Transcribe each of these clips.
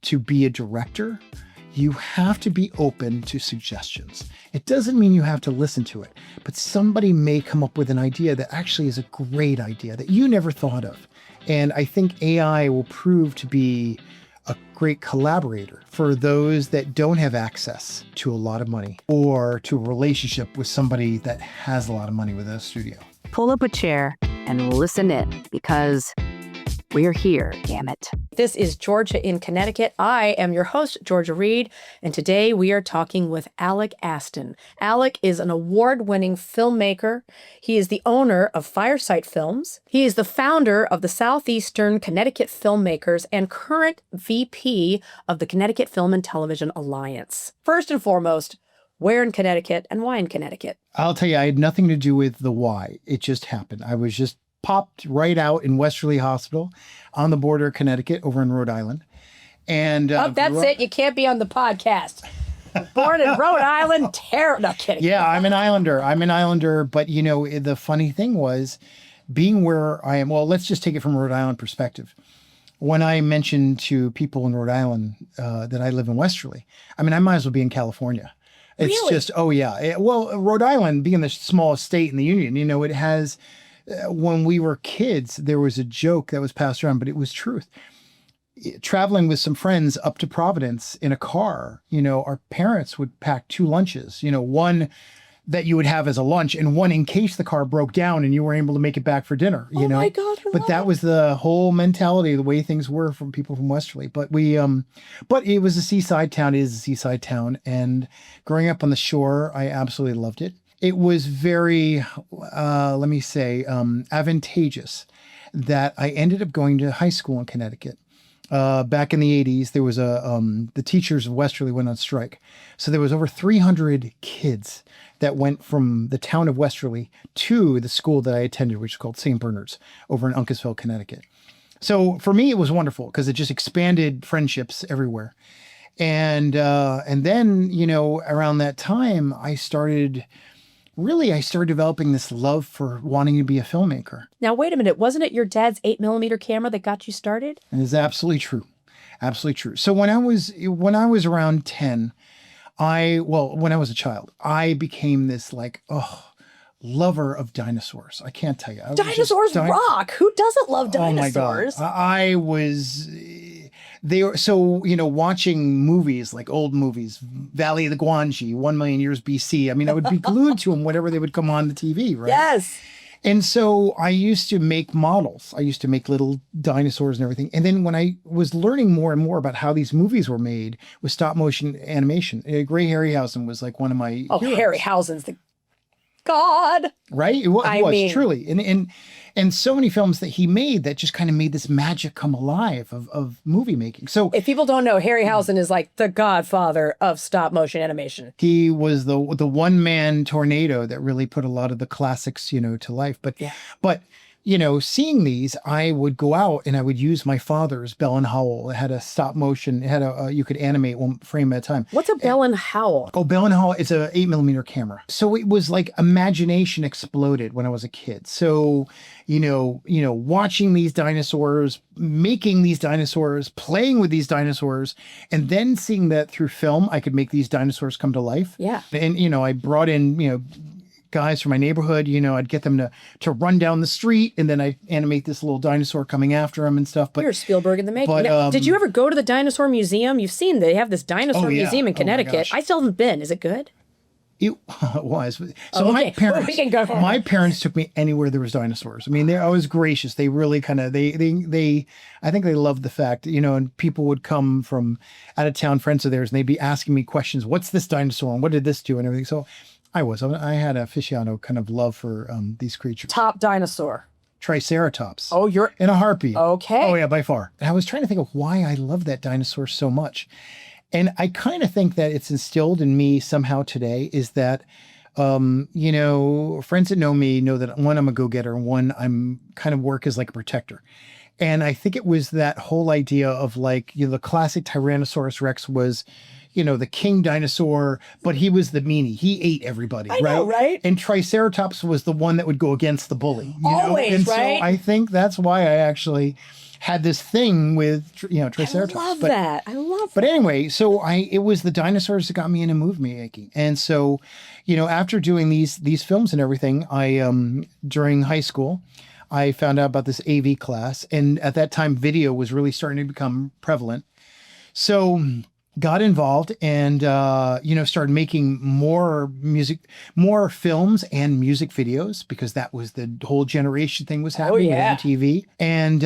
to be a director, you have to be open to suggestions. It doesn't mean you have to listen to it, but somebody may come up with an idea that actually is a great idea that you never thought of. And I think AI will prove to be a great collaborator for those that don't have access to a lot of money or to a relationship with somebody that has a lot of money with a studio. Pull up a chair and listen in, because we're here, damn it. This is Georgia in Connecticut. I am your host, Georgia Reed, and today we are talking with Alec Asten. Alec is an award-winning filmmaker. He is the owner of Firesite Films. He is the founder of the Southeastern Connecticut Filmmakers and current VP of the Connecticut Film and Television Alliance. First and foremost, where in Connecticut and why in Connecticut? I'll tell you, I had nothing to do with the why. It just happened. I was just popped right out in Westerly Hospital on the border of Connecticut over in Rhode Island. And that's it. You can't be on the podcast. Born in Rhode Island. No, kidding. Yeah, I'm an Islander. But, you know, the funny thing was being where I am. Well, let's just take it from a Rhode Island perspective. When I mentioned to people in Rhode Island that I live in Westerly, I mean, I might as well be in California. It's really? Just, oh, yeah. Well, Rhode Island being the smallest state in the Union, you know, it has... when we were kids, there was a joke that was passed around, but it was truth. Traveling with some friends up to Providence in a car, you know, our parents would pack 2 lunches, you know, one that you would have as a lunch and one in case the car broke down and you were able to make it back for dinner, you know. Oh my God. But that was the whole mentality, the way things were from people from Westerly. But but it was a seaside town, it is a seaside town. And growing up on the shore, I absolutely loved it. It was very, let me say, advantageous that I ended up going to high school in Connecticut. Back in the 80s, there was the teachers of Westerly went on strike. So there was over 300 kids that went from the town of Westerly to the school that I attended, which is called St. Bernard's over in Uncasville, Connecticut. So for me, it was wonderful because it just expanded friendships everywhere. And then, you know, around that time, I started developing this love for wanting to be a filmmaker. Now, wait a minute. Wasn't it your dad's 8mm camera that got you started? And it's absolutely true. Absolutely true. So when I was around 10, when I was a child, I became this lover of dinosaurs. I can't tell you. Dinosaurs rock. Who doesn't love dinosaurs? Oh my God. So, you know, watching movies, like old movies, Valley of the Guanji, 1 million years BC. I mean, I would be glued to them whenever they would come on the TV, right? Yes. And so I used to make models. I used to make little dinosaurs and everything. And then when I was learning more and more about how these movies were made with stop motion animation, Ray Harryhausen was like one of my heroes. Harryhausen's the God. Right? It was truly. And so many films that he made that just kind of made this magic come alive of movie making. So if people don't know, Harryhausen is like the godfather of stop motion animation. He was the one-man tornado that really put a lot of the classics, you know, to life. But you know, seeing these, I would go out and I would use my father's Bell and Howell. It had a stop motion. It had you could animate one frame at a time. What's a Bell and Howell? Oh, Bell and Howell is a 8mm camera. So it was like imagination exploded when I was a kid. So, you know, watching these dinosaurs, making these dinosaurs, playing with these dinosaurs, and then seeing that through film, I could make these dinosaurs come to life. Yeah. And, you know, I brought in, you know, guys from my neighborhood, you know, I'd get them to run down the street and then I animate this little dinosaur coming after them and stuff. But you're Spielberg in the making. Now, did you ever go to the dinosaur museum? You've seen they have this dinosaur museum in Connecticut. I still haven't been. Is it good? It was. So my parents took me anywhere there was dinosaurs. I mean, I was gracious. They really kind of, I think they loved the fact, you know, and people would come from out of town, friends of theirs, and they'd be asking me questions. What's this dinosaur? And what did this do? And everything. So I had a aficionado kind of love for these creatures. Top dinosaur. Triceratops. Oh, you're in a heartbeat. Okay. Oh yeah, by far. And I was trying to think of why I love that dinosaur so much. And I kind of think that it's instilled in me somehow today is that, you know, friends that know me know that one, I'm a go-getter, and one, I'm kind of work as like a protector. And I think it was that whole idea of like, you know, the classic Tyrannosaurus Rex was, you know, the king dinosaur, but he was the meanie. He ate everybody, I know, right? And Triceratops was the one that would go against the bully. You Always, know? And right? so I think that's why I actually had this thing with, Triceratops. I love that. I love But that. anyway, so it was the dinosaurs that got me into movie making. And so, after doing these films and everything, during high school, I found out about this AV class. And at that time, video was really starting to become prevalent. So got involved and, started making more films and music videos, because that was the whole generation thing was happening with MTV, and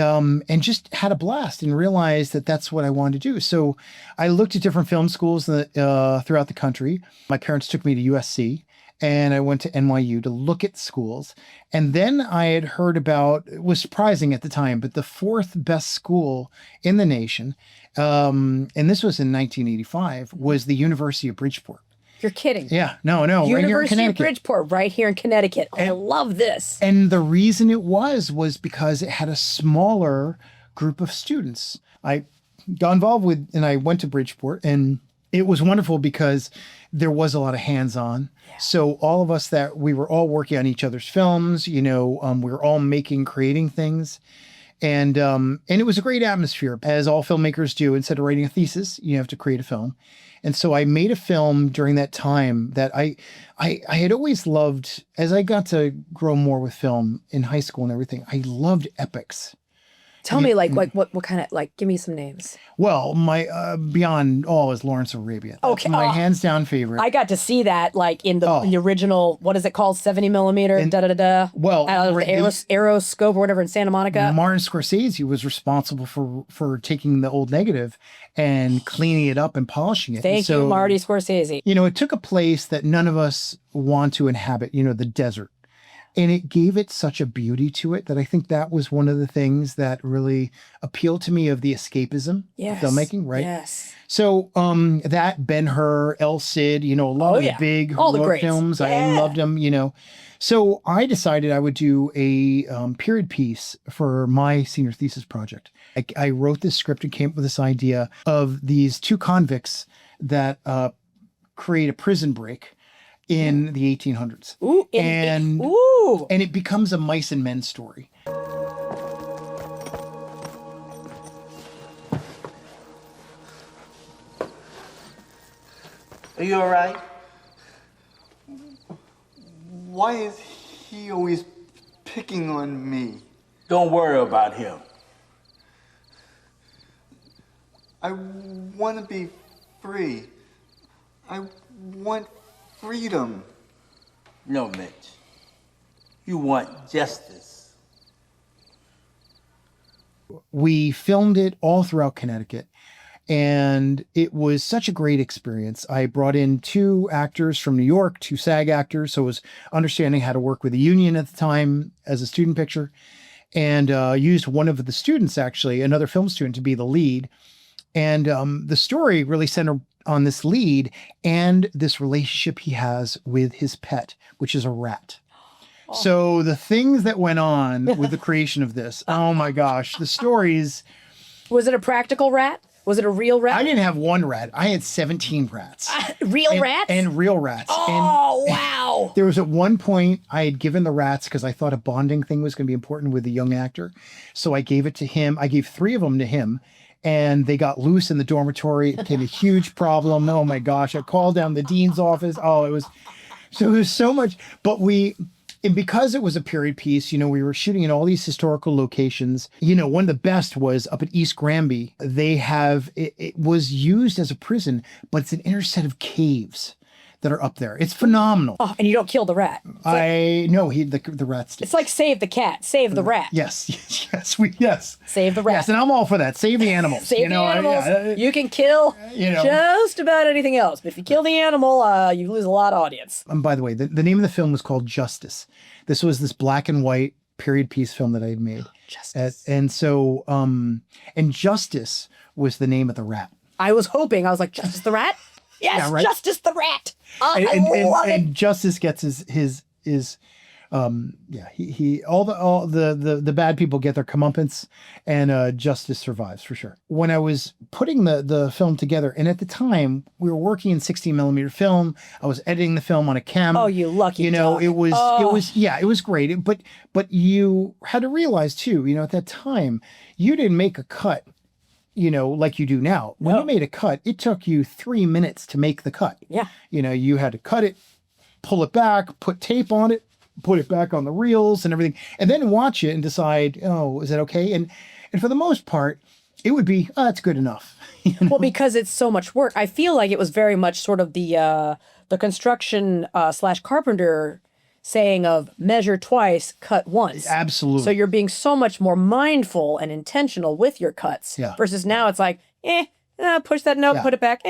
just had a blast and realized that that's what I wanted to do. So I looked at different film schools throughout the country. My parents took me to USC. And I went to NYU to look at schools. And then I had heard about, it was surprising at the time, but the fourth best school in the nation, and this was in 1985, was the University of Bridgeport. You're kidding. Yeah, no, right here in University of Connecticut. Bridgeport, right here in Connecticut. I love this. And the reason it was because it had a smaller group of students. I got involved with, and I went to Bridgeport, and it was wonderful because there was a lot of hands-on. Yeah. So all of us we were all working on each other's films, we were all creating things. And it was a great atmosphere, as all filmmakers do. Instead of writing a thesis, you have to create a film. And so I made a film during that time that I had always loved. As I got to grow more with film in high school and everything, I loved epics. Tell me, what kind of, give me some names. Well, my beyond all is Lawrence of Arabia. That's my hands down favorite. I got to see that, in the original, what is it called, 70 millimeter, Well, Aeroscope or whatever in Santa Monica. Martin Scorsese was responsible for taking the old negative and cleaning it up and polishing it. Thank you, Marty Scorsese. It took a place that none of us want to inhabit, the desert. And it gave it such a beauty to it that I think that was one of the things that really appealed to me of the escapism of filmmaking, right? Yes. So that, Ben-Hur, El Cid, a lot of the big films, I loved them, So I decided I would do a period piece for my senior thesis project. I wrote this script and came up with this idea of these two convicts that create a prison break in the 1800s. And it becomes a mice and men story. Are you all right? Why is he always picking on me? Don't worry about him. I want to be free. I want freedom. No, Mitch. You want justice. We filmed it all throughout Connecticut, and it was such a great experience. I brought in 2 actors from New York, 2 SAG actors, so it was understanding how to work with the union at the time as a student picture, and used one of the students, actually, another film student, to be the lead. And the story really centered on this lead and this relationship he has with his pet, which is a rat. Oh. So the things that went on with the creation of this, oh my gosh, the stories. Was it a practical rat? Was it a real rat? I didn't have one rat. I had 17 rats. Real rats? And real rats. Oh, wow. There was at one point I had given the rats because I thought a bonding thing was going to be important with a young actor. So I gave it to him. I gave 3 of them to him. And they got loose in the dormitory. It became a huge problem. Oh my gosh. I called down the dean's office. Oh, it was so much. But and because it was a period piece, we were shooting in all these historical locations. One of the best was up at East Granby. They have, it was used as a prison, but it's an inner set of caves that are up there. It's phenomenal. Oh, and you don't kill the rat. The rat's dead. It's like save the cat, save the rat. Yes. Save the rat. Yes, and I'm all for that. Save the animals. Save the animals. You can kill just about anything else, but if you kill the animal, you lose a lot of audience. And by the way, the name of the film was called Justice. This was this black and white period piece film that I had made. Justice. And so, and Justice was the name of the rat. I was like, Justice the rat? Yes, yeah, right? Justice the rat. I love it. And Justice gets his Yeah, all the bad people get their comeuppance, and justice survives for sure. When I was putting the film together, and at the time we were working in 16 millimeter film, I was editing the film on a cam. Oh, you lucky duck. it was great. But you had to realize too, at that time, you didn't make a cut, like you do now. When you made a cut, it took you 3 minutes to make the cut. Yeah. You had to cut it, pull it back, put tape on it, put it back on the reels and everything, and then watch it and decide, oh, is that okay? And for the most part, it would be, oh, that's good enough. Well, because it's so much work. I feel like it was very much sort of the construction / carpenter saying of measure twice, cut once. Absolutely. So you're being so much more mindful and intentional with your cuts. Yeah. Versus now it's like, push that note, put it back,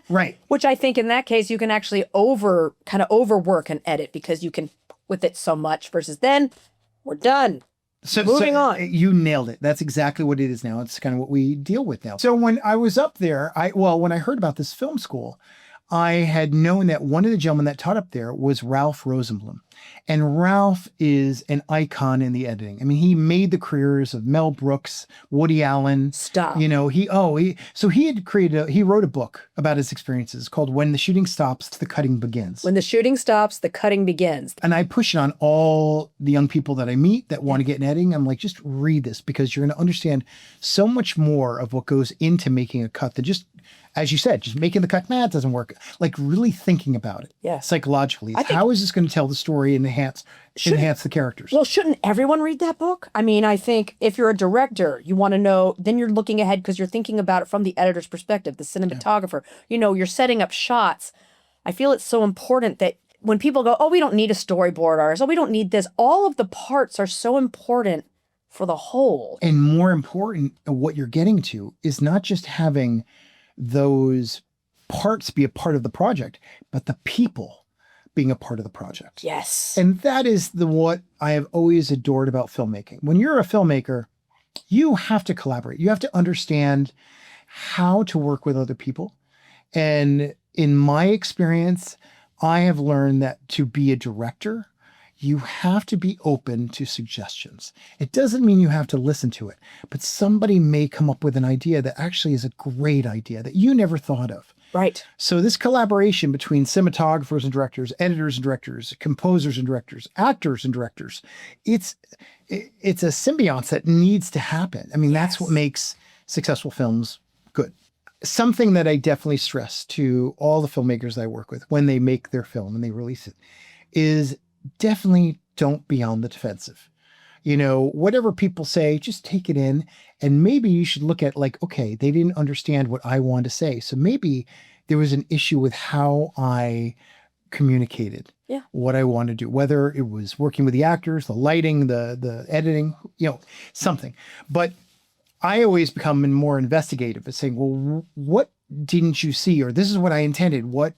Right. Which I think in that case you can actually overwork an edit because you can with it so much versus then we're done. So Moving on. You nailed it. That's exactly what it is now. It's kind of what we deal with now. So when I was up there, when I heard about this film school, I had known that one of the gentlemen that taught up there was Ralph Rosenblum. And Ralph is an icon in the editing. I mean, he made the careers of Mel Brooks, Woody Allen. Stop. He wrote a book about his experiences called When the Shooting Stops, the Cutting Begins. When the shooting stops, the cutting begins. And I push it on all the young people that I meet that want to get in editing. I'm like, just read this because you're going to understand so much more of what goes into making a cut than just, as you said, just making the cut. Nah, it doesn't work. Like really thinking about it. Yeah. Psychologically. How is this going to tell the story and enhance the characters? Well, shouldn't everyone read that book? I mean, I think if you're a director, you want to know, then you're looking ahead because you're thinking about it from the editor's perspective, the cinematographer. You're setting up shots. I feel it's so important that when people go, oh, we don't need a storyboard artist, oh, we don't need this, all of the parts are so important for the whole. And more important, what you're getting to is not just having those parts be a part of the project, but the people being a part of the project. Yes. And that is what I have always adored about filmmaking. When you're a filmmaker, you have to collaborate. You have to understand how to work with other people. And in my experience, I have learned that to be a director, you have to be open to suggestions. It doesn't mean you have to listen to it, but somebody may come up with an idea that actually is a great idea that you never thought of. Right. So this collaboration between cinematographers and directors, editors and directors, composers and directors, actors and directors, it's a symbiosis that needs to happen. I mean, that's what makes successful films good. Something that I definitely stress to all the filmmakers I work with when they make their film and they release it is definitely don't be on the defensive. Whatever people say, just take it in. And maybe you should look at like, okay, they didn't understand what I wanted to say. So maybe there was an issue with how I communicated what I wanted to do, whether it was working with the actors, the lighting, the editing, something. But I always become more investigative and saying, well, what didn't you see? Or this is what I intended. What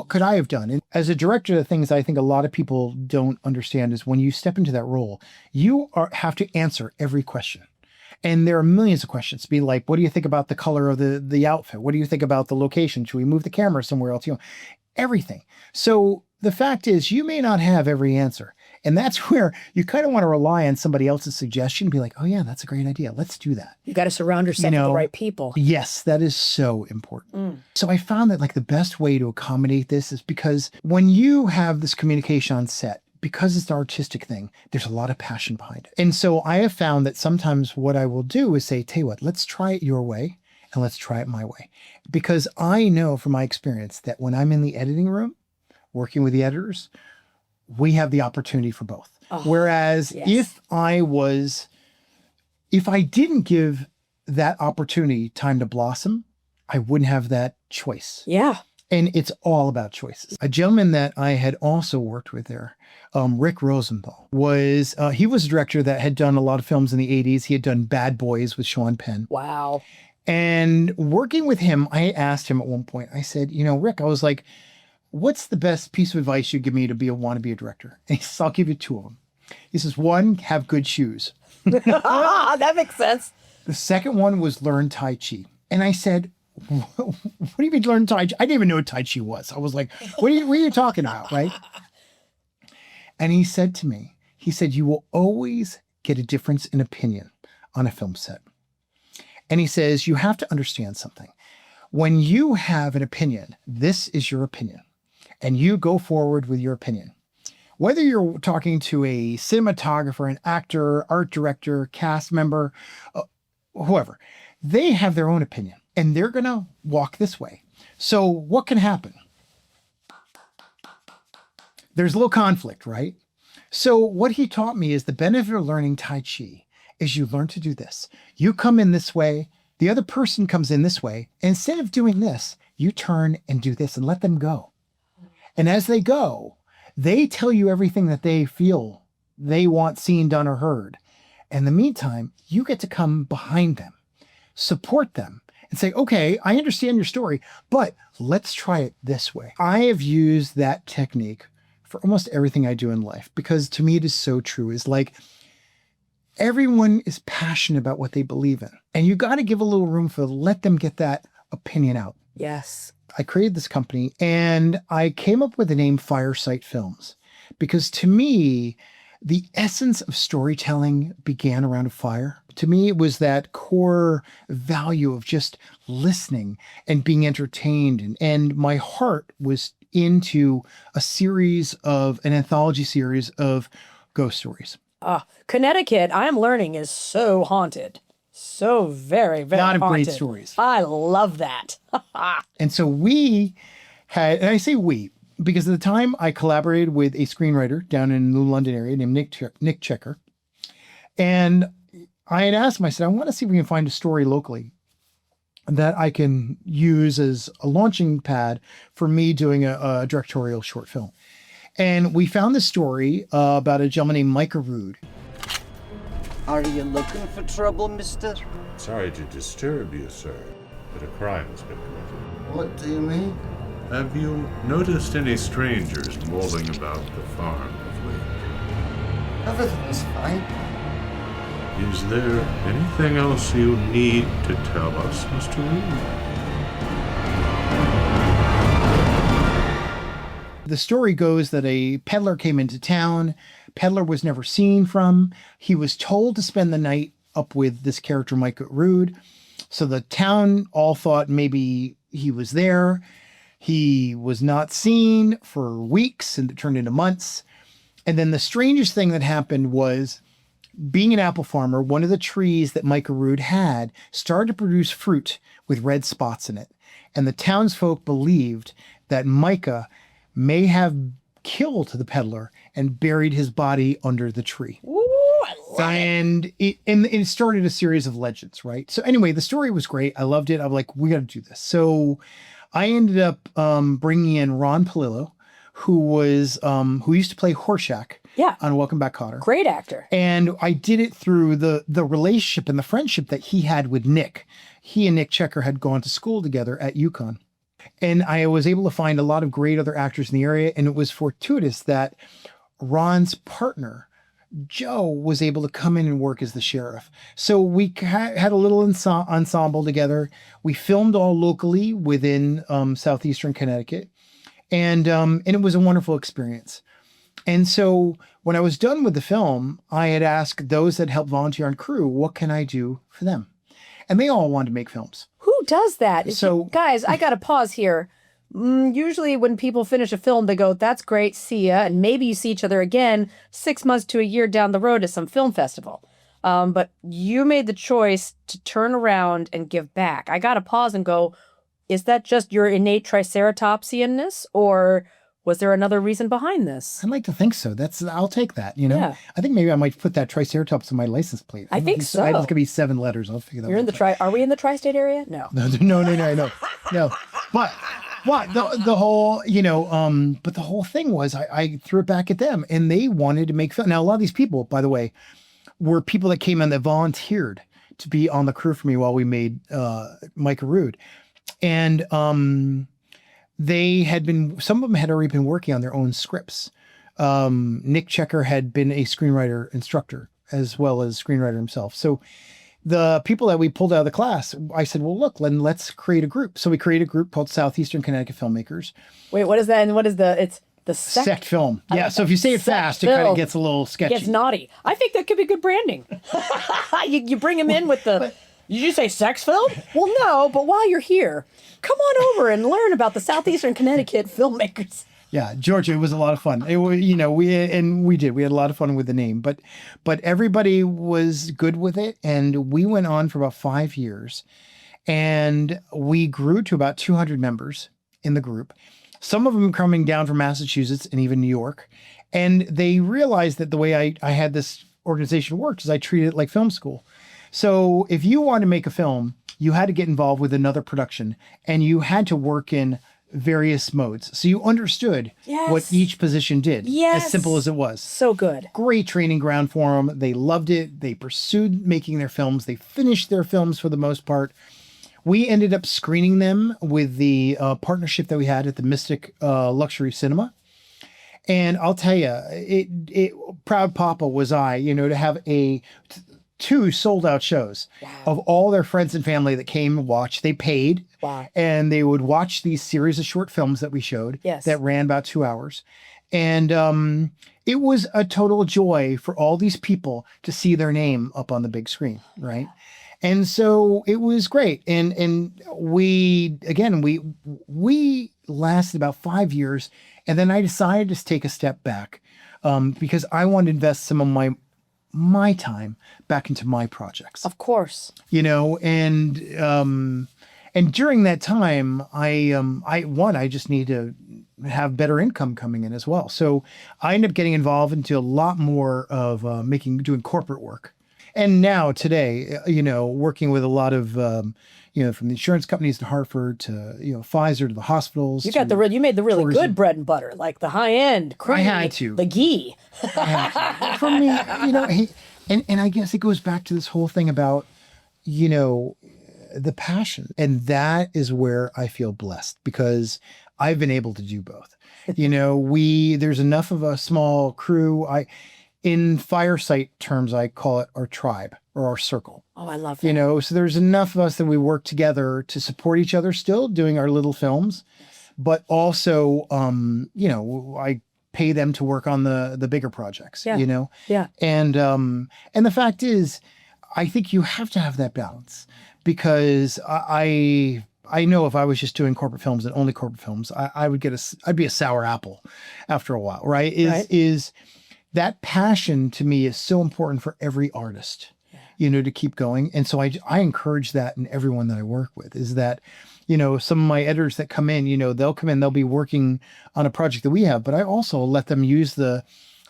could I have done? And as a director, the things I think a lot of people don't understand is when you step into that role, you have to answer every question. And there are millions of questions. Be like, what do you think about the color of the outfit? What do you think about the location? Should we move the camera somewhere else? Everything. So the fact is you may not have every answer. And that's where you kind of want to rely on somebody else's suggestion and be like, oh yeah, that's a great idea. Let's do that. You got to surround yourself with the right people. Yes, that is so important. So I found that like the best way to accommodate this is because when you have this communication on set, because it's an artistic thing, there's a lot of passion behind it. And so I have found that sometimes what I will do is say, tell you what, let's try it your way and let's try it my way. Because I know from my experience that when I'm in the editing room, working with the editors, we have the opportunity for both. Whereas if I didn't give that opportunity time to blossom, I wouldn't have that choice. Yeah. And it's all about choices. A gentleman that I had also worked with there, Rick Rosenthal, he was a director that had done a lot of films in the 80s. He had done Bad Boys with Sean Penn. Wow. And working with him, I asked him at one point, I said, Rick, I was like, what's the best piece of advice you give me to want to be a director? And he says, I'll give you two of them. He says, one, have good shoes. That makes sense. The second one was learn Tai Chi. And I said, what do you mean learn Tai Chi? I didn't even know what Tai Chi was. I was like, what are you talking about, right? And he said to me, he said, you will always get a difference in opinion on a film set. And he says, you have to understand something. When you have an opinion, this is your opinion, and you go forward with your opinion. Whether you're talking to a cinematographer, an actor, art director, cast member, whoever, they have their own opinion, and they're going to walk this way. So what can happen? There's a little conflict, right? So what he taught me is the benefit of learning Tai Chi is you learn to do this. You come in this way, the other person comes in this way. And instead of doing this, you turn and do this and let them go. And as they go, they tell you everything that they feel they want seen, done, or heard. In the meantime, you get to come behind them, support them, and say, okay, I understand your story, but let's try it this way. I have used that technique for almost everything I do in life, because to me it is so true. It's like everyone is passionate about what they believe in, and you got to give a little room for let them get that opinion out. Yes. I created this company and I came up with the name Firesite Films because to me, the essence of storytelling began around a fire. To me, it was that core value of just listening and being entertained. And my heart was into an anthology series of ghost stories. Connecticut, I'm learning, is so haunted. So very, very A lot of haunted. great stories. I love that. And so we had, and I say we, because at the time I collaborated with a screenwriter down in the London area named Nick Checker. And I had asked him, I said, I want to see if we can find a story locally that I can use as a launching pad for me doing a directorial short film. And we found this story about a gentleman named Micah Rood. Are you looking for trouble, mister? Sorry to disturb you, sir, but a crime has been committed. What do you mean? Have you noticed any strangers mulling about the farm of late? Everything's fine. Is there anything else you need to tell us, Mr. Reed? The story goes that a peddler came into town. Peddler was never seen from. He was told to spend the night up with this character, Micah Rood. So the town all thought maybe he was there. He was not seen for weeks, and it turned into months. And then the strangest thing that happened was, being an apple farmer, one of the trees that Micah Rood had started to produce fruit with red spots in it. And the townsfolk believed that Micah may have killed the peddler and buried his body under the tree. Ooh, I love it. And it started a series of legends, right? So anyway, the story was great. I loved it. I'm like, we got to do this. So I ended up bringing in Ron Palillo, who used to play Horshack on Welcome Back, Kotter. Great actor. And I did it through the relationship and the friendship that he had with Nick. He and Nick Checker had gone to school together at UConn. And I was able to find a lot of great other actors in the area. And it was fortuitous that Ron's partner, Joe, was able to come in and work as the sheriff. So we had a little ensemble together. We filmed all locally within southeastern Connecticut. And it was a wonderful experience. And so when I was done with the film, I had asked those that helped volunteer on crew, what can I do for them? And they all wanted to make films. Who does that? So- Guys, I got to pause here. Usually when people finish a film, they go, that's great, see ya. And maybe you see each other again 6 months to a year down the road at some film festival. But you made the choice to turn around and give back. I got to pause and go, is that just your innate Triceratopsianness, or was there another reason behind this? I'd like to think so. I'll take that, you know? Yeah. I think maybe I might put that Triceratops on my license plate. I think so. It's going to be 7 letters. I'll figure that out. You're in the Are we in the tri-state area? No. No. But the whole, but the whole thing was I threw it back at them, and they wanted to make film. Now, a lot of these people, by the way, were people that came in that volunteered to be on the crew for me while we made Micah Rood. And some of them had already been working on their own scripts. Nick Checker had been a screenwriter instructor as well as screenwriter himself. So the people that we pulled out of the class, I said, well, look, let's create a group. So we created a group called Southeastern Connecticut Filmmakers. Wait, what is that? And what is it's The Sect Film. Yeah, so if you say it Sect fast, it kind Film. of gets a little sketchy. Gets naughty. I think that could be good branding. you bring him in with the. Did you say sex film? Well, no, but while you're here, come on over and learn about the Southeastern Connecticut filmmakers. Yeah, Georgia, it was a lot of fun. We had a lot of fun with the name, but everybody was good with it, and we went on for about 5 years, and we grew to about 200 members in the group. Some of them coming down from Massachusetts and even New York, and they realized that the way I had this organization worked is I treated it like film school. So if you want to make a film, you had to get involved with another production, and you had to work in various modes. So you understood what each position did, as simple as it was. So good. Great training ground for them. They loved it. They pursued making their films. They finished their films for the most part. We ended up screening them with the partnership that we had at the Mystic Luxury Cinema. And I'll tell you, it proud papa was I, to have two sold out shows of all their friends and family that came and watched. They paid. Wow. And they would watch these series of short films that we showed that ran about 2 hours. And it was a total joy for all these people to see their name up on the big screen, right? And so it was great. And we lasted about 5 years. And then I decided to take a step back because I wanted to invest some of my time back into my projects. Of course. And during that time, I just need to have better income coming in as well. So I ended up getting involved into a lot more of doing corporate work. And now today, working with a lot of, from the insurance companies to Hartford to, Pfizer to the hospitals. You made the really tourism. Good bread and butter, like the high end, creamy, I had to. the ghee. For me, and I guess it goes back to this whole thing about, the passion. And that is where I feel blessed because I've been able to do both. There's enough of a small crew. In Firesite terms, I call it our tribe or our circle. Oh, I love that. So there's enough of us that we work together to support each other still doing our little films, but also, I pay them to work on the bigger projects, Yeah. And the fact is, I think you have to have that balance because I know if I was just doing corporate films and only corporate films, I'd be a sour apple after a while, right? Is that passion to me is so important for every artist, to keep going. And so I encourage that in everyone that I work with is that, some of my editors that come in, they'll come in, they'll be working on a project that we have, but I also let them use the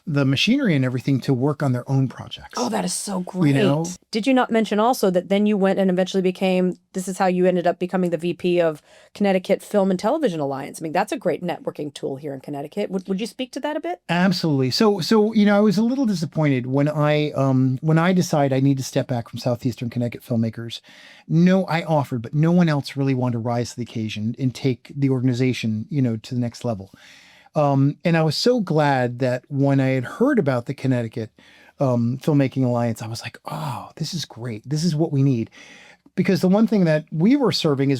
machinery and everything to work on their own projects. Oh, that is so great. Did you not mention also that then you went and eventually this is how you ended up becoming the VP of Connecticut Film and Television Alliance? I mean, that's a great networking tool here in Connecticut. Would you speak to that a bit? Absolutely. So I was a little disappointed when I decided I need to step back from Southeastern Connecticut filmmakers. No, I offered, but no one else really wanted to rise to the occasion and take the organization, to the next level. And I was so glad that when I had heard about the Connecticut Filmmaking Alliance, I was like, oh, this is great. This is what we need. Because the one thing that we were serving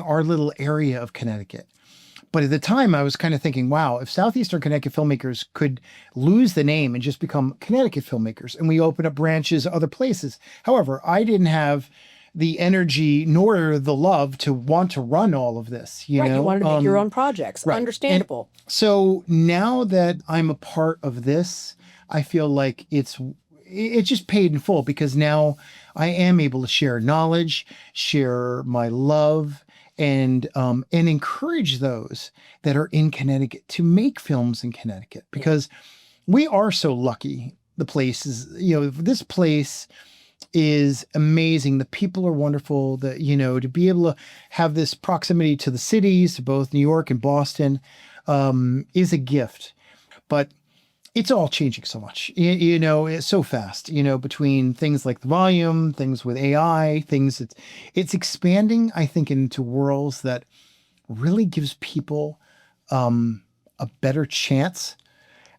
our little area of Connecticut. But at the time, I was kind of thinking, wow, if Southeastern Connecticut filmmakers could lose the name and just become Connecticut filmmakers, and we open up branches other places. However, I didn't have the energy nor the love to want to run all of this. You wanted to make your own projects. Right. Understandable. And so now that I'm a part of this, I feel like it's just paid in full because now I am able to share knowledge, share my love, and encourage those that are in Connecticut to make films in Connecticut because we are so lucky. The place is, this place is amazing. The people are wonderful. To be able to have this proximity to the cities, to both New York and Boston, is a gift. But it's all changing so much. It's so fast. Between things like the volume, things with AI, it's expanding. I think into worlds that really gives people a better chance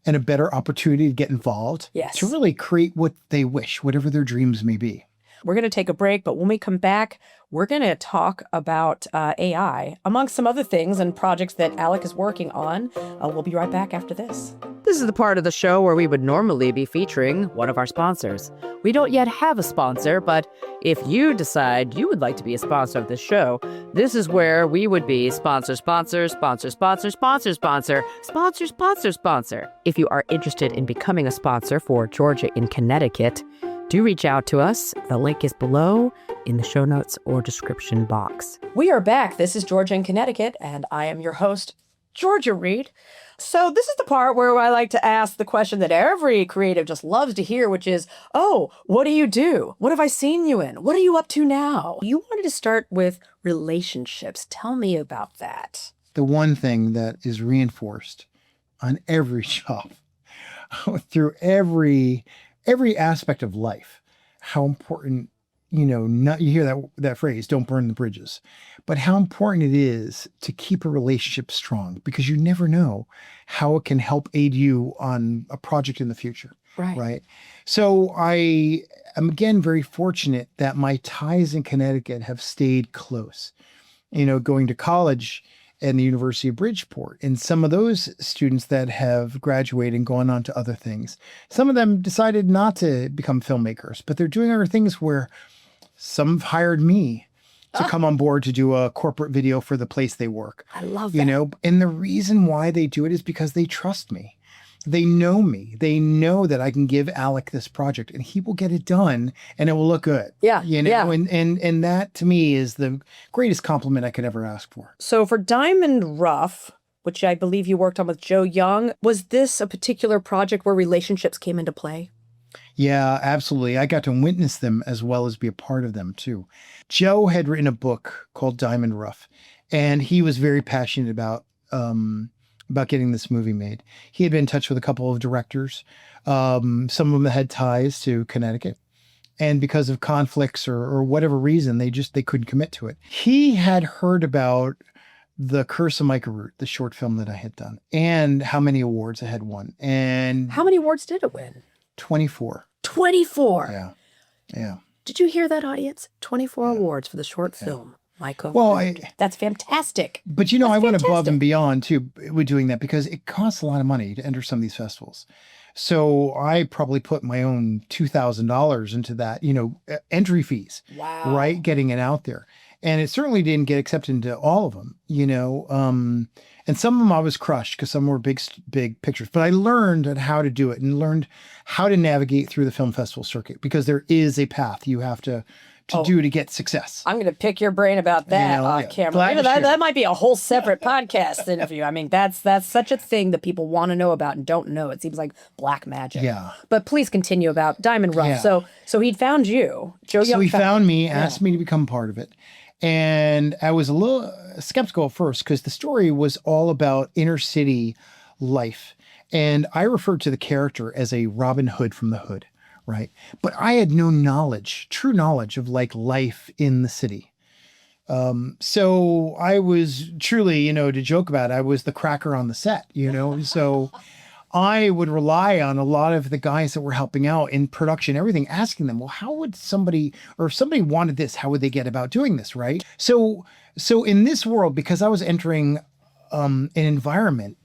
and a better opportunity to get involved, Yes. to really create what they wish, whatever their dreams may be. We're going to take a break, but when we come back, we're going to talk about AI, among some other things and projects that Alec is working on. We'll be right back after this. This is the part of the show where we would normally be featuring one of our sponsors. We don't yet have a sponsor, but if you decide you would like to be a sponsor of this show, this is where we would be sponsor, sponsor, sponsor, sponsor, sponsor, sponsor, sponsor, sponsor, sponsor. If you are interested in becoming a sponsor for Georgia in Connecticut, do reach out to us. The link is below in the show notes or description box. We are back. This is Georgia in Connecticut, and I am your host, Georgia Reed. So this is the part where I like to ask the question that every creative just loves to hear, which is, oh, what do you do? What have I seen you in? What are you up to now? You wanted to start with relationships. Tell me about that. The one thing that is reinforced on every job through every aspect of life, how important, not, you hear that phrase, don't burn the bridges, but how important it is to keep a relationship strong, because you never know how it can help aid you on a project in the future. Right. So I am, again, very fortunate that my ties in Connecticut have stayed close, going to college and the University of Bridgeport. And some of those students that have graduated and gone on to other things, some of them decided not to become filmmakers, but they're doing other things where some have hired me to come on board to do a corporate video for the place they work. I love that. And the reason why they do it is because they trust me. They know me. They know that I can give Alec this project and he will get it done and it will look good. Yeah. And that to me is the greatest compliment I could ever ask for. So for Diamond Rough, which I believe you worked on with Joe Young, was this a particular project where relationships came into play? Yeah, absolutely. I got to witness them as well as be a part of them too. Joe had written a book called Diamond Rough, and he was very passionate about getting this movie made. He had been in touch with a couple of directors. Some of them had ties to Connecticut. And because of conflicts or whatever reason, they couldn't commit to it. He had heard about The Curse of Micah Root, the short film that I had done, and how many awards I had won. And how many awards did it win? 24. 24? Yeah. Did you hear that, audience? 24 awards for the short film. Michael. Well, that's fantastic. But I went above and beyond too with doing that, because it costs a lot of money to enter some of these festivals. So I probably put my own $2,000 into that, entry fees. Wow. Right, getting it out there, and it certainly didn't get accepted into all of them. And some of them I was crushed because some were big pictures. But I learned how to do it and learned how to navigate through the film festival circuit, because there is a path you have to do to get success. I'm going to pick your brain about that off camera. That might be a whole separate podcast interview. I mean, that's such a thing that people want to know about and don't know. It seems like black magic. Yeah. But please continue about Diamond Rough. Yeah. So he'd found you. Joe Young. So he found me, asked me to become part of it. And I was a little skeptical at first, because the story was all about inner city life. And I referred to the character as a Robin Hood from the hood. Right. But I had no true knowledge of life in the city. So I was truly, to joke about it, I was the cracker on the set, so I would rely on a lot of the guys that were helping out in production, everything, asking them, well, how would somebody, or if somebody wanted this, how would they get about doing this? Right. So in this world, because I was entering an environment,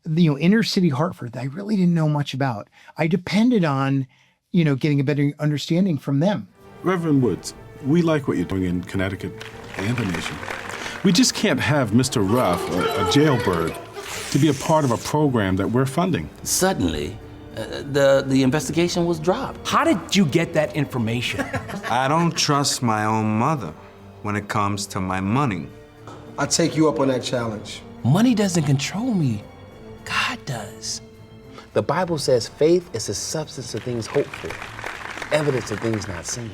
inner city Hartford, that I really didn't know much about, I depended on getting a better understanding from them. Reverend Woods, we like what you're doing in Connecticut and the nation. We just can't have Mr. Ruff, a jailbird, to be a part of a program that we're funding. Suddenly, the investigation was dropped. How did you get that information? I don't trust my own mother when it comes to my money. I take you up on that challenge. Money doesn't control me. God does. The Bible says faith is the substance of things hoped for, evidence of things not seen.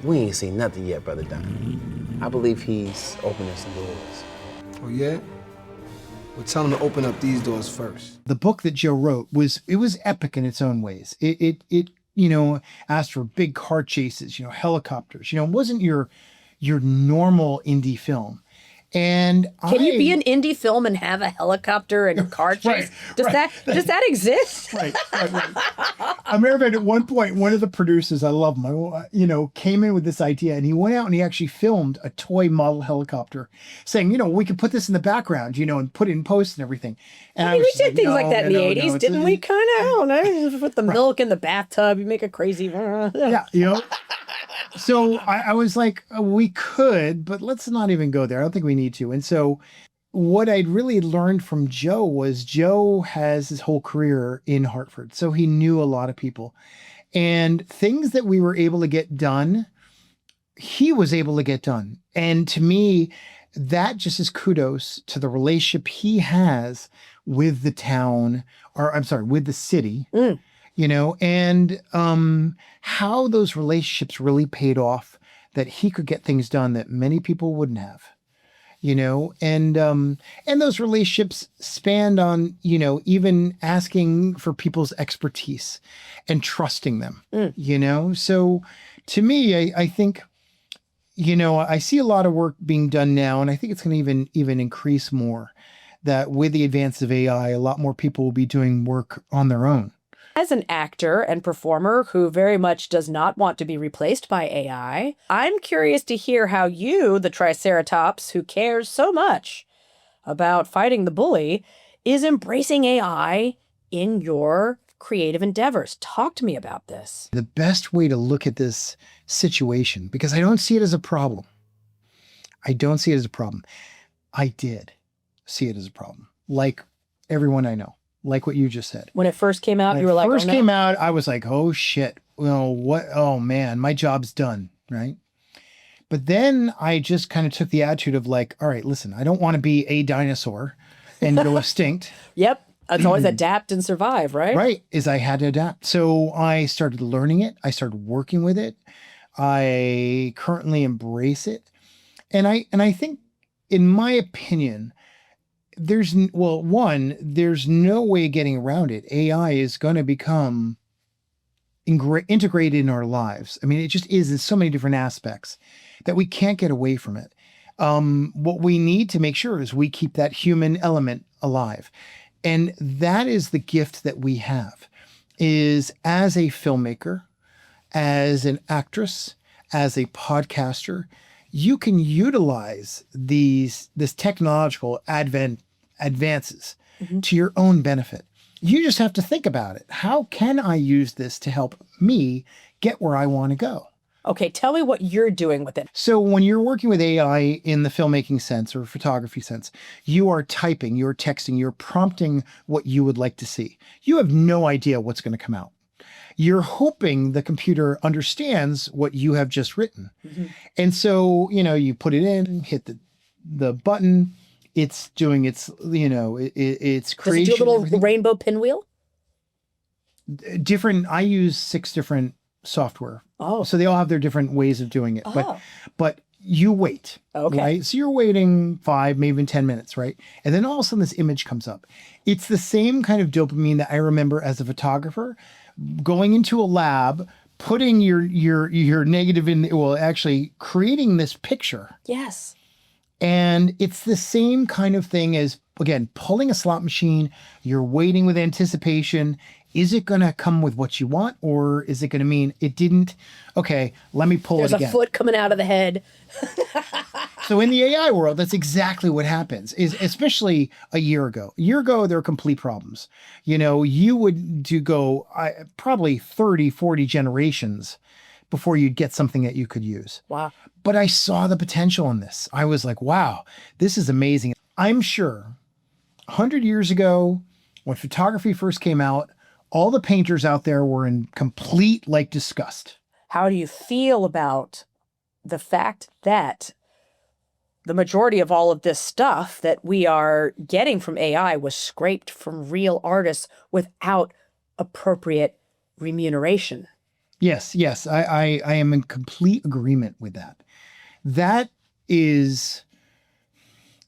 We ain't seen nothing yet, Brother Don. I believe he's opening some doors. Oh, yeah? Well, tell him to open up these doors first. The book that Joe wrote was epic in its own ways. It asked for big car chases, helicopters. It wasn't your normal indie film. And Can you be an indie film and have a helicopter and car chase? Does that exist? Right. I remember at one point, one of the producers, I love him, came in with this idea, and he went out and he actually filmed a toy model helicopter, saying, we could put this in the background, and put it in post and everything. And I mean, we did things like that in the 80s, didn't we? Kind of, I don't know, just put the milk in the bathtub, you make a crazy. Yeah, So I was like, we could, but let's not even go there. I don't think we need to. And so what I'd really learned from Joe was Joe has his whole career in Hartford. So he knew a lot of people. And things that we were able to get done, he was able to get done. And to me, that just is kudos to the relationship he has with the town, with the city. And how those relationships really paid off, that he could get things done that many people wouldn't have, and those relationships spanned on, even asking for people's expertise and trusting them, So to me, I think, I see a lot of work being done now, and I think it's going to even increase more, that with the advance of AI, a lot more people will be doing work on their own. As an actor and performer who very much does not want to be replaced by AI, I'm curious to hear how you, the Triceratops who cares so much about fighting the bully, is embracing AI in your creative endeavors. Talk to me about this. The best way to look at this situation, because I don't see it as a problem. I did see it as a problem, like everyone I know. Like what you just said. When it first came out, you were like, first came out, I was like, oh shit. What? Oh man, my job's done. Right. But then I just kind of took the attitude of like, all right, listen, I don't want to be a dinosaur and go extinct. Yep. It's always adapt and survive, right? Right. I had to adapt. So I started learning it. I started working with it. I currently embrace it. And I think, in my opinion, there's no way getting around it. AI is going to become integrated in our lives. I mean, it just is in so many different aspects that we can't get away from it. What we need to make sure is we keep that human element alive. And that is the gift that we have, is as a filmmaker, as an actress, as a podcaster, you can utilize this technological advances to your own benefit. You just have to think about it. How can I use this to help me get where I want to go? Okay, tell me what you're doing with it. So when you're working with AI in the filmmaking sense or photography sense, you are typing, you're texting, you're prompting what you would like to see. You have no idea what's going to come out. You're hoping the computer understands what you have just written. And so, you put it in, hit the button, it's doing its creation. Does it do a little rainbow pinwheel? I use 6 different software. Oh. So they all have their different ways of doing it. Oh. But you wait. Okay. Right? So you're waiting 5, maybe even 10 minutes, right? And then all of a sudden this image comes up. It's the same kind of dopamine that I remember as a photographer, going into a lab, putting your negative in, actually creating this picture. Yes. And it's the same kind of thing as, again, pulling a slot machine. You're waiting with anticipation. Is it going to come with what you want, or is it going to mean it didn't? Okay, let me pull it again. There's a foot coming out of the head. So in the AI world, that's exactly what happens, is especially a year ago. A year ago, there were complete problems. You would go probably 30, 40 generations before you'd get something that you could use. Wow. But I saw the potential in this. I was like, wow, this is amazing. I'm sure 100 years ago, when photography first came out, all the painters out there were in complete disgust. How do you feel about the fact that the majority of all of this stuff that we are getting from AI was scraped from real artists without appropriate remuneration? Yes. I am in complete agreement with that. That is,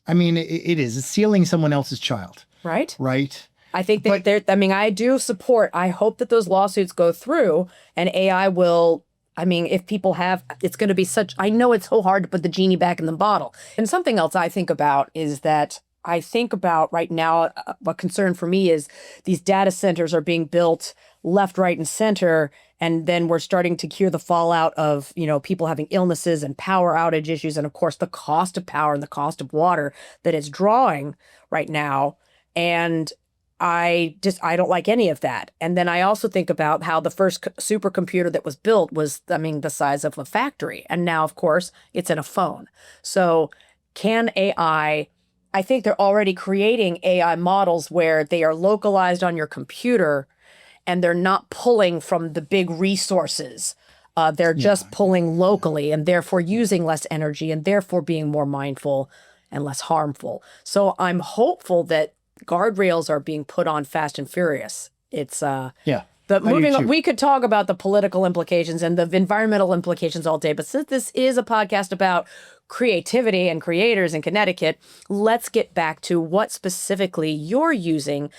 it is. It's stealing someone else's child. Right? Right. I think that I do support, I hope that those lawsuits go through and AI will I mean, if people have, it's going to be such, I know it's so hard to put the genie back in the bottle. And something else I think about is that I think about right now, a concern for me is these data centers are being built left, right, and center. And then we're starting to hear the fallout of, people having illnesses and power outage issues. And of course, the cost of power and the cost of water that it's drawing right now. And I don't like any of that. And then I also think about how the first supercomputer that was built was, the size of a factory. And now, of course, it's in a phone. So can AI, I think they're already creating AI models where they are localized on your computer and they're not pulling from the big resources. They're just pulling locally and therefore using less energy and therefore being more mindful and less harmful. So I'm hopeful that guardrails are being put on fast and furious. It's But moving on, we could talk about the political implications and the environmental implications all day. But since this is a podcast about creativity and creators in Connecticut, let's get back to what specifically you're using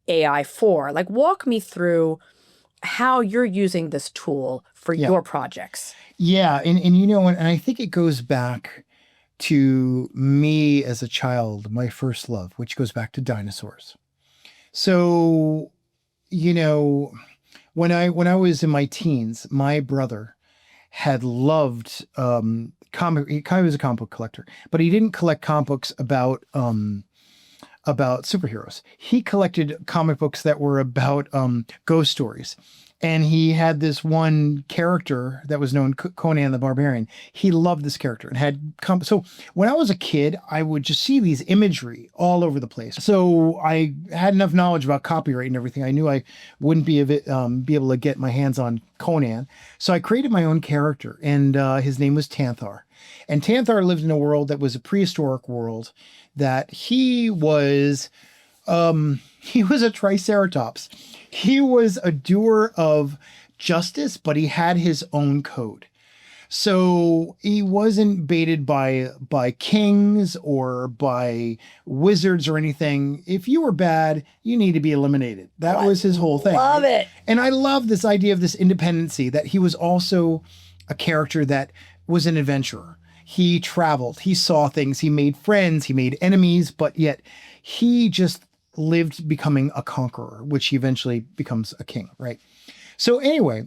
AI for. Like, walk me through how you're using this tool for your projects. Yeah, and I think it goes back to me as a child, my first love, which goes back to dinosaurs. So, when I was in my teens, my brother had loved comic. He kind of was a comic book collector, but he didn't collect comic books about superheroes. He collected comic books that were about ghost stories. And he had this one character that was known, Conan the Barbarian. He loved this character and had so when I was a kid, I would just see these imagery all over the place. So I had enough knowledge about copyright and everything. I knew I wouldn't be able to get my hands on Conan. So I created my own character, and his name was Tanthar. And Tanthar lived in a world that was a prehistoric world. That he was a triceratops. He was a doer of justice, but he had his own code. So he wasn't baited by kings or by wizards or anything. If you were bad, you need to be eliminated. That was his whole thing. Love it. And I love this idea of this independency, that he was also a character that was an adventurer. He traveled, he saw things, he made friends, he made enemies, but yet he just lived becoming a conqueror, which he eventually becomes a king, right? So anyway,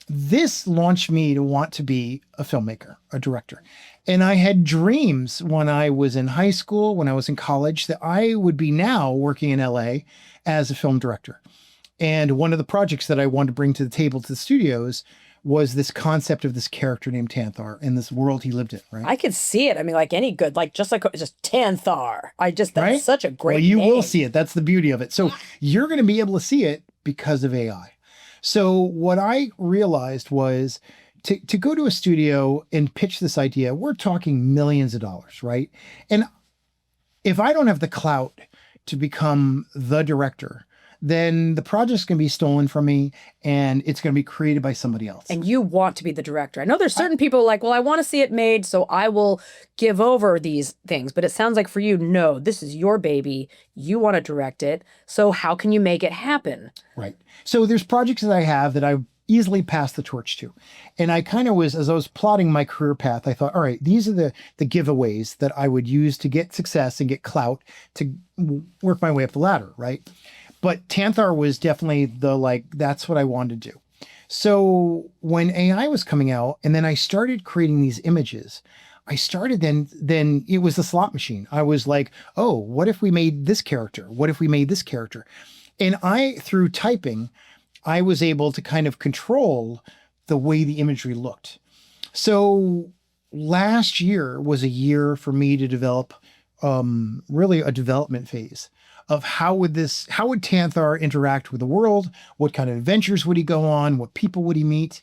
this launched me to want to be a filmmaker, a director. And I had dreams when I was in high school, when I was in college, that I would be now working in LA as a film director. And one of the projects that I wanted to bring to the table to the studios was this concept of this character named Tanthar in this world he lived in, right? I could see it. I mean, like any good, just Tanthar. That's right? Such a great Well, you name. will see it. That's the beauty of it. So you're going to be able to see it because of AI. So what I realized was to go to a studio and pitch this idea, we're talking millions of dollars, right? And if I don't have the clout to become the director, then the project's going to be stolen from me and it's going to be created by somebody else. And you want to be the director. I know there's certain people like, well, I want to see it made, so I will give over these things. But it sounds like for you, no, this is your baby. You want to direct it. So how can you make it happen? Right. So there's projects that I have that I easily pass the torch to. And I kind of was, as I was plotting my career path, I thought, all right, these are the giveaways that I would use to get success and get clout to work my way up the ladder, right? But Tanthar was definitely that's what I wanted to do. So when AI was coming out and then I started creating these images, I started then it was the slot machine. I was like, oh, what if we made this character? What if we made this character? And through typing, I was able to kind of control the way the imagery looked. So last year was a year for me to develop really a development phase of how would Tanthar interact with the world? What kind of adventures would he go on? What people would he meet?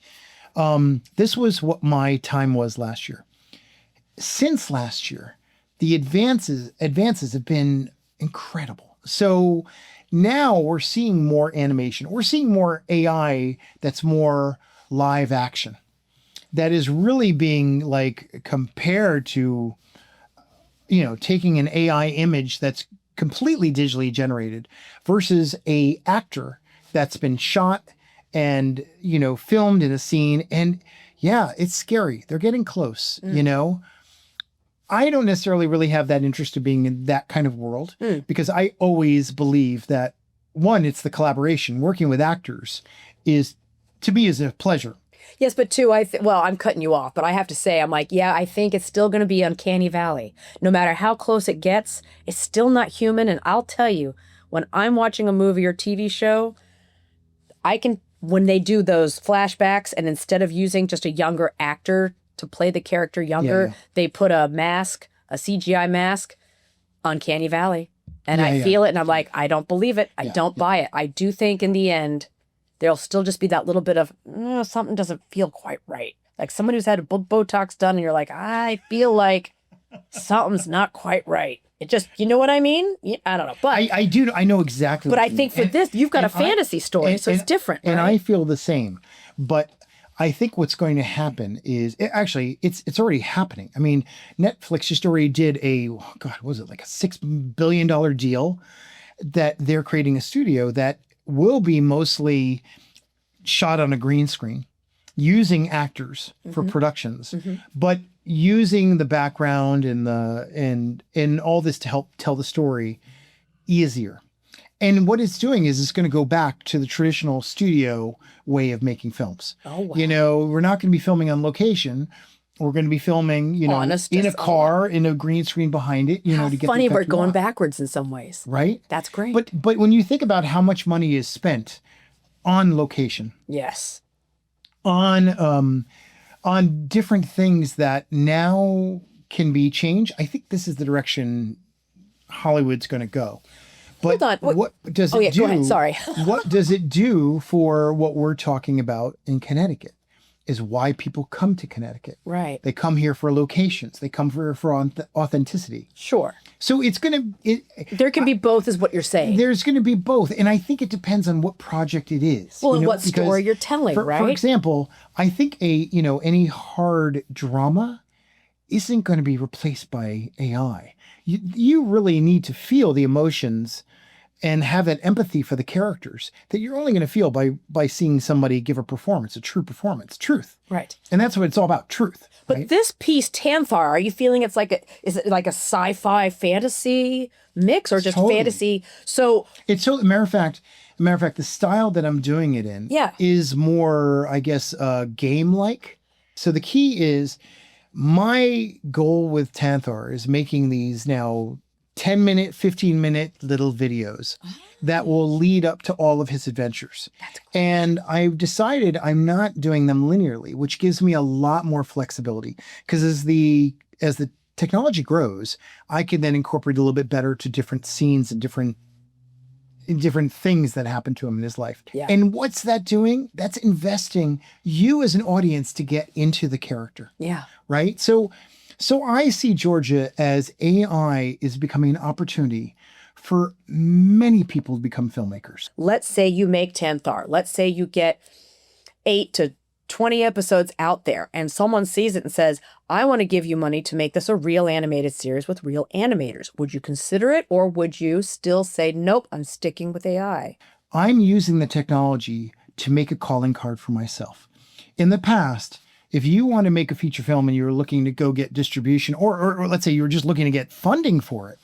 This was what my time was last year. Since last year, the advances have been incredible. So now we're seeing more animation. We're seeing more AI that's more live action. That is really being compared to, taking an AI image that's completely digitally generated versus a actor that's been shot and, you know, filmed in a scene. And yeah, it's scary. They're getting close, you know? I don't necessarily really have that interest in being in that kind of world because I always believe that, one, it's the collaboration. Working with actors is, to me, is a pleasure. Yes, but two, well, I'm cutting you off, but I have to say, I'm like, yeah, I think it's still going to be uncanny valley. No matter how close it gets, it's still not human. And I'll tell you, when I'm watching a movie or TV show, when they do those flashbacks and instead of using just a younger actor to play the character younger, they put a mask, a CGI mask, uncanny valley. And I feel it and I'm like, I don't believe it. I don't buy it. I do think in the end, there'll still just be that little bit of something doesn't feel quite right. Like someone who's had Botox done and you're like, I feel like something's not quite right. It just, you know what I mean? I don't know. But I do. I know exactly. But I think for this, you've got a fantasy story, so it's different. And right? I feel the same. But I think what's going to happen is it's already happening. I mean, Netflix just already did what was it, like a $6 billion deal that they're creating a studio that will be mostly shot on a green screen using actors for productions, but using the background and all this to help tell the story easier. And what it's doing is it's going to go back to the traditional studio way of making films. Oh, wow. You know, we're not going to be filming on location. We're going to be filming, you know, in a car, in a green screen behind it, you know, to get funny the we're effect going backwards in some ways. Right? That's great. But when you think about how much money is spent on location. Yes. On different things that now can be changed. I think this is the direction Hollywood's going to go. But Hold on. what does it do? Go ahead. Sorry. What does it do for what we're talking about in Connecticut? Is why people come to Connecticut. Right. They come here for locations. They come for authenticity. Sure. So it's going to... There can be both is what you're saying. There's going to be both. And I think it depends on what project it is. Well, and what story you're telling, right? For example, I think any hard drama isn't going to be replaced by AI. You really need to feel the emotions and have that empathy for the characters that you're only going to feel by seeing somebody give a performance, a true performance, truth. Right. And that's what it's all about, truth. But right? this piece, Tanthar, are you feeling is it like a sci-fi fantasy mix or just fantasy? So matter of fact, the style that I'm doing it in is more, I guess, game-like. So the key is my goal with Tanthar is making these now 10-minute, 15-minute little videos that will lead up to all of his adventures. And I've decided I'm not doing them linearly, which gives me a lot more flexibility. Because as the technology grows, I can then incorporate a little bit better to different scenes and different things that happen to him in his life. Yeah. And what's that doing? That's investing you as an audience to get into the character. Yeah. Right? So I see, Georgia, as AI is becoming an opportunity for many people to become filmmakers. Let's say you make Tanthar. Let's say you get 8 to 20 episodes out there and someone sees it and says, I want to give you money to make this a real animated series with real animators. Would you consider it, or would you still say, nope, I'm sticking with AI? I'm using the technology to make a calling card for myself. In the past, if you want to make a feature film and you're looking to go get distribution, or let's say you were just looking to get funding for it,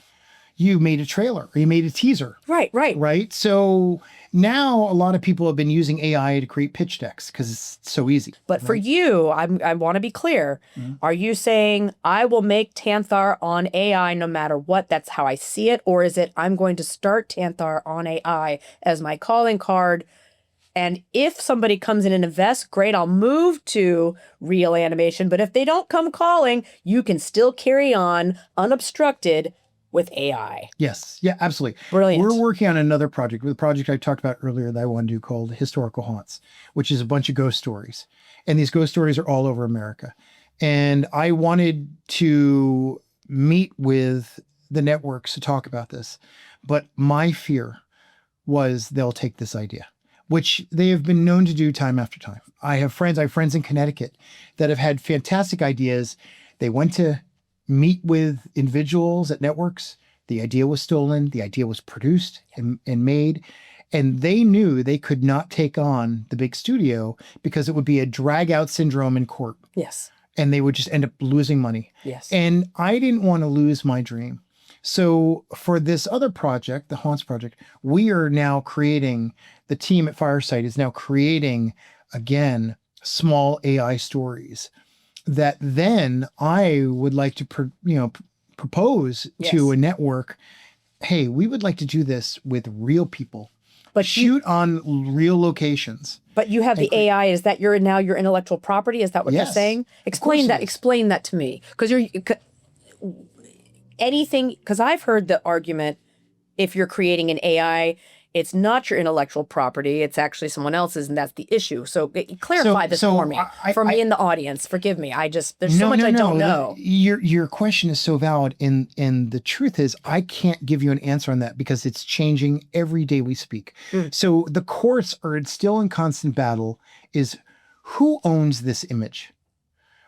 you made a trailer or you made a teaser. Right. So now a lot of people have been using AI to create pitch decks because it's so easy. But for you, I want to be clear. Are you saying I will make Tanthar on AI no matter what? That's how I see it. Or is it I'm going to start Tanthar on AI as my calling card? And if somebody comes in and invests, great, I'll move to real animation. But if they don't come calling, you can still carry on unobstructed with AI. Yes. Yeah, absolutely. Brilliant. We're working on another project, the project I talked about earlier that I want to do called Historical Haunts, which is a bunch of ghost stories. And these ghost stories are all over America. And I wanted to meet with the networks to talk about this. But my fear was they'll take this idea, which they have been known to do time after time. I have friends in Connecticut that have had fantastic ideas. They went to meet with individuals at networks. The idea was stolen. The idea was produced and made. And they knew they could not take on the big studio because it would be a drag out syndrome in court. Yes. And they would just end up losing money. Yes. And I didn't want to lose my dream. So for this other project, the Haunts project, we are now creating, the team at Firesite is now creating, again, small AI stories that then I would like to, propose to a network. Hey, we would like to do this with real people. But shoot on real locations. But you have the AI. Is that your intellectual property? Is that what you're saying? Explain that. Explain that to me. Because because I've heard the argument, if you're creating an AI, it's not your intellectual property. It's actually someone else's, and that's the issue. So clarify this for me. For me in the audience. Forgive me. There's so much I don't know. Your question is so valid, and the truth is I can't give you an answer on that because it's changing every day we speak. So the courts are still in constant battle is who owns this image,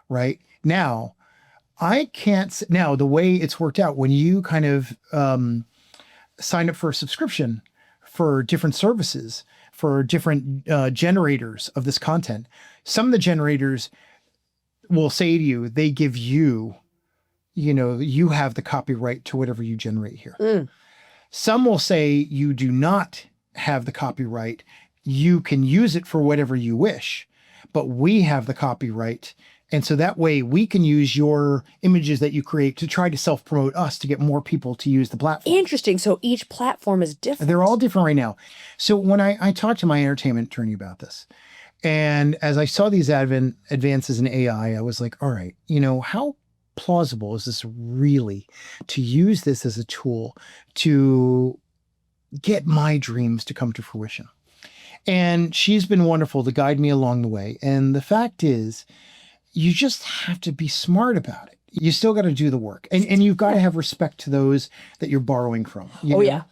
right? Now, the way it's worked out, when you kind of sign up for a subscription for different services, for different generators of this content, some of the generators will say to you, they give you, you have the copyright to whatever you generate here. Some will say you do not have the copyright. You can use it for whatever you wish, but we have the copyright. And so that way we can use your images that you create to try to self-promote us to get more people to use the platform. Interesting. So each platform is different. They're all different right now. So when I talked to my entertainment attorney about this, and as I saw these advances in AI, I was like, all right, how plausible is this really to use this as a tool to get my dreams to come to fruition? And she's been wonderful to guide me along the way. And the fact is, you just have to be smart about it. You still got to do the work. And you've got to have respect to those that you're borrowing from. Yeah.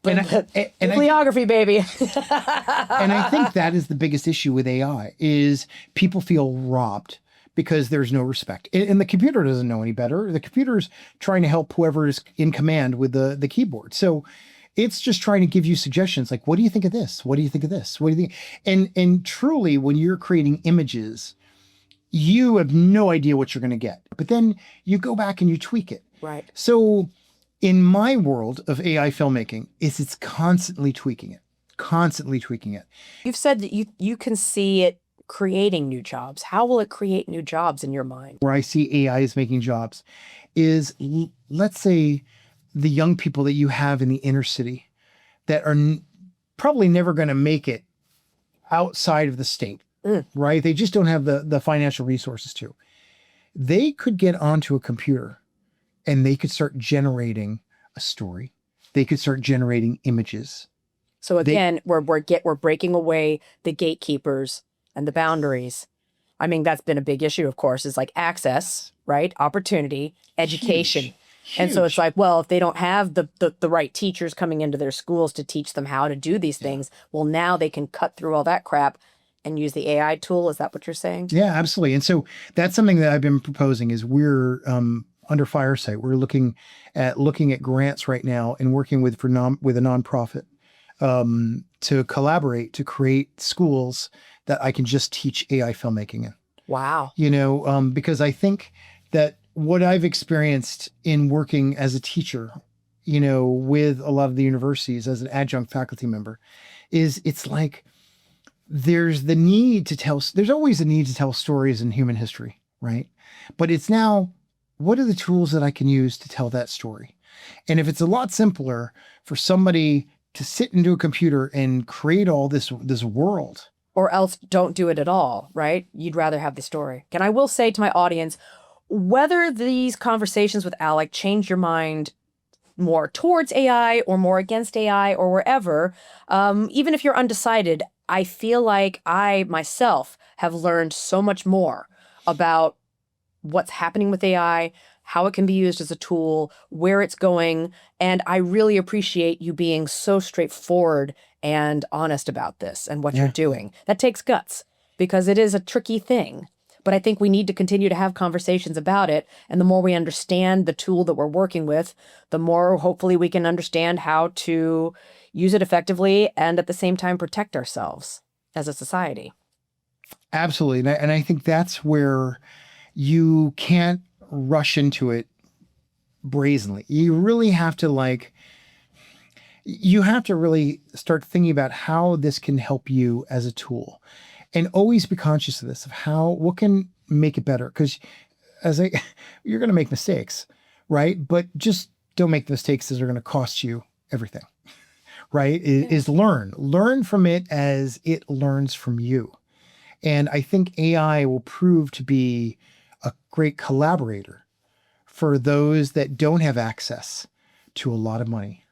Bibliography, baby. And I think that is the biggest issue with AI is people feel robbed because there's no respect. And the computer doesn't know any better. The computer's trying to help whoever is in command with the keyboard. So it's just trying to give you suggestions like, what do you think of this? What do you think of this? What do you think? And truly, when you're creating images, you have no idea what you're going to get. But then you go back and you tweak it. Right. So in my world of AI filmmaking, it's constantly tweaking it. You've said that you can see it creating new jobs. How will it create new jobs in your mind? Where I see AI is making jobs is, let's say, the young people that you have in the inner city that are probably never going to make it outside of the state. Right? They just don't have the financial resources to. They could get onto a computer and they could start generating a story. They could start generating images. So again, we're breaking away the gatekeepers and the boundaries. I mean, that's been a big issue, of course, is like access, right? Opportunity, education. Huge. And so it's like, well, if they don't have the right teachers coming into their schools to teach them how to do these things, well, now they can cut through all that crap and use the AI tool. Is that what you're saying? Yeah, absolutely. And so that's something that I've been proposing is we're under Firesite. We're looking at grants right now and working with a nonprofit to collaborate to create schools that I can just teach AI filmmaking in. Wow. Because I think that what I've experienced in working as a teacher, with a lot of the universities as an adjunct faculty member, is it's like, there's always a need to tell stories in human history, right? But it's now, what are the tools that I can use to tell that story? And if it's a lot simpler for somebody to sit into a computer and create all this world. Or else don't do it at all, right? You'd rather have the story. And I will say to my audience, whether these conversations with Alec change your mind more towards AI or more against AI or wherever, even if you're undecided, I feel like I myself have learned so much more about what's happening with AI, how it can be used as a tool, where it's going. And I really appreciate you being so straightforward and honest about this and what you're doing. That takes guts because it is a tricky thing. But I think we need to continue to have conversations about it. And the more we understand the tool that we're working with, the more hopefully we can understand how to use it effectively and at the same time protect ourselves as a society. Absolutely. And I think that's where you can't rush into it brazenly. You really have to really start thinking about how this can help you as a tool, and always be conscious of this, of what can make it better. Because you're going to make mistakes, right? But just don't make the mistakes that are going to cost you everything, right? Is learn from it as it learns from you. And I think AI will prove to be a great collaborator for those that don't have access to a lot of money,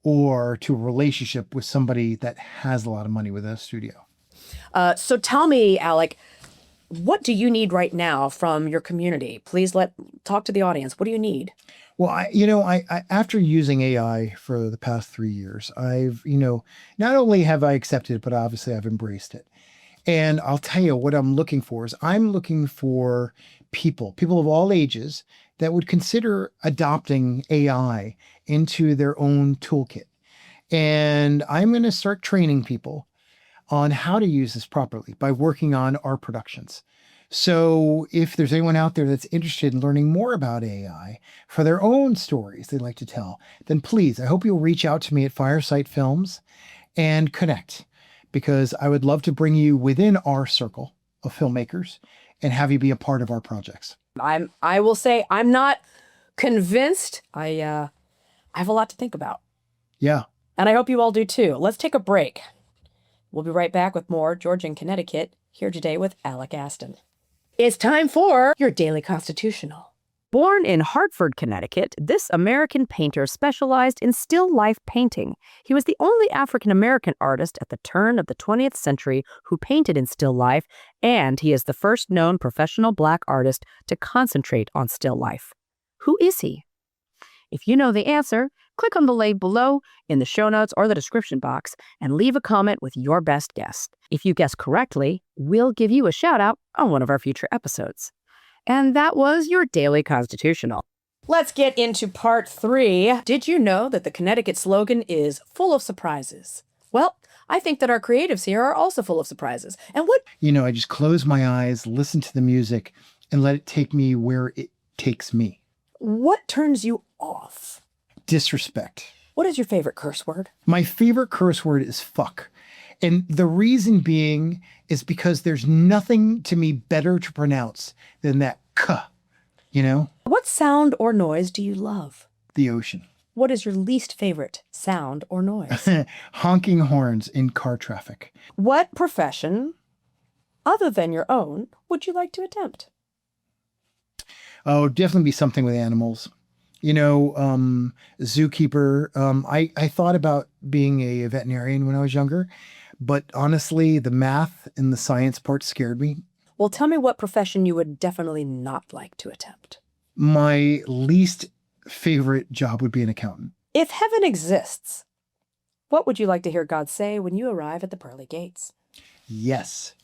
or to a relationship with somebody that has a lot of money with a studio. So tell me, Alec, what do you need right now from your community? Please talk to the audience. What do you need? Well, I after using AI for the past 3 years, I've, not only have I accepted it, but obviously I've embraced it. And I'll tell you what I'm looking for is I'm looking for people of all ages that would consider adopting AI into their own toolkit. And I'm going to start training people on how to use this properly by working on our productions. So if there's anyone out there that's interested in learning more about AI for their own stories they'd like to tell, then please, I hope you'll reach out to me at Firesite Films and connect, because I would love to bring you within our circle of filmmakers and have you be a part of our projects. I will say I'm not convinced. I have a lot to think about. Yeah. And I hope you all do too. Let's take a break. We'll be right back with more Georgia in Connecticut, here today with Alec Asten. It's time for your Daily Constitutional. Born in Hartford, Connecticut, this American painter specialized in still life painting. He was the only African-American artist at the turn of the 20th century who painted in still life, and he is the first known professional Black artist to concentrate on still life. Who is he? If you know the answer, click on the link below in the show notes or the description box and leave a comment with your best guess. If you guess correctly, we'll give you a shout out on one of our future episodes. And that was your Daily Constitutional. Let's get into part 3. Did you know that the Connecticut slogan is full of surprises? Well, I think that our creatives here are also full of surprises. And what? I just close my eyes, listen to the music, and let it take me where it takes me. What turns you off? Disrespect. What is your favorite curse word? My favorite curse word is fuck. And the reason being is because there's nothing to me better to pronounce than that k, What sound or noise do you love? The ocean. What is your least favorite sound or noise? Honking horns in car traffic. What profession, other than your own, would you like to attempt? Oh, definitely be something with animals. Zookeeper. I thought about being a veterinarian when I was younger, but honestly, the math and the science part scared me. Well, tell me what profession you would definitely not like to attempt. My least favorite job would be an accountant. If heaven exists, what would you like to hear God say when you arrive at the pearly gates? Yes.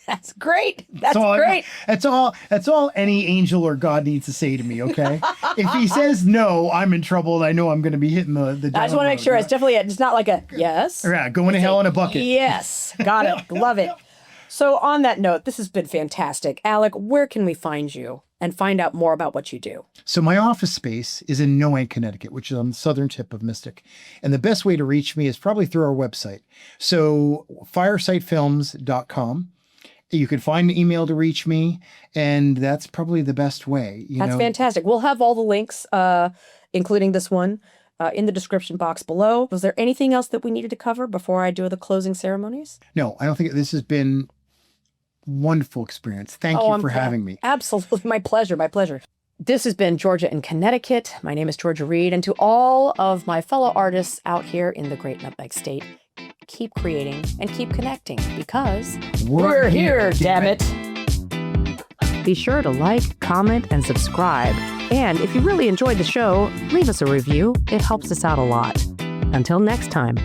That's great. That's great. That's all any angel or God needs to say to me, okay? If he says no, I'm in trouble and I know I'm going to be hitting the I just want to make sure it's definitely, it's not like a yes. Yeah, going to hell in a bucket. Yes. Got it. Love it. So on that note, this has been fantastic. Alec, where can we find you and find out more about what you do? So my office space is in Noank, Connecticut, which is on the southern tip of Mystic. And the best way to reach me is probably through our website. So firesitefilms.com. You can find an email to reach me, and that's probably the best way. That's fantastic. We'll have all the links, including this one, in the description box below. Was there anything else that we needed to cover before I do the closing ceremonies? No, I don't think this has been a wonderful experience. Thank you for having me. Absolutely. My pleasure. My pleasure. This has been Georgia in Connecticut. My name is Georgia Reed, and to all of my fellow artists out here in the great Nutmeg State, keep creating and keep connecting, because we're here, damn it. Be sure to like, comment, and subscribe. And if you really enjoyed the show, leave us a review. It helps us out a lot. Until next time.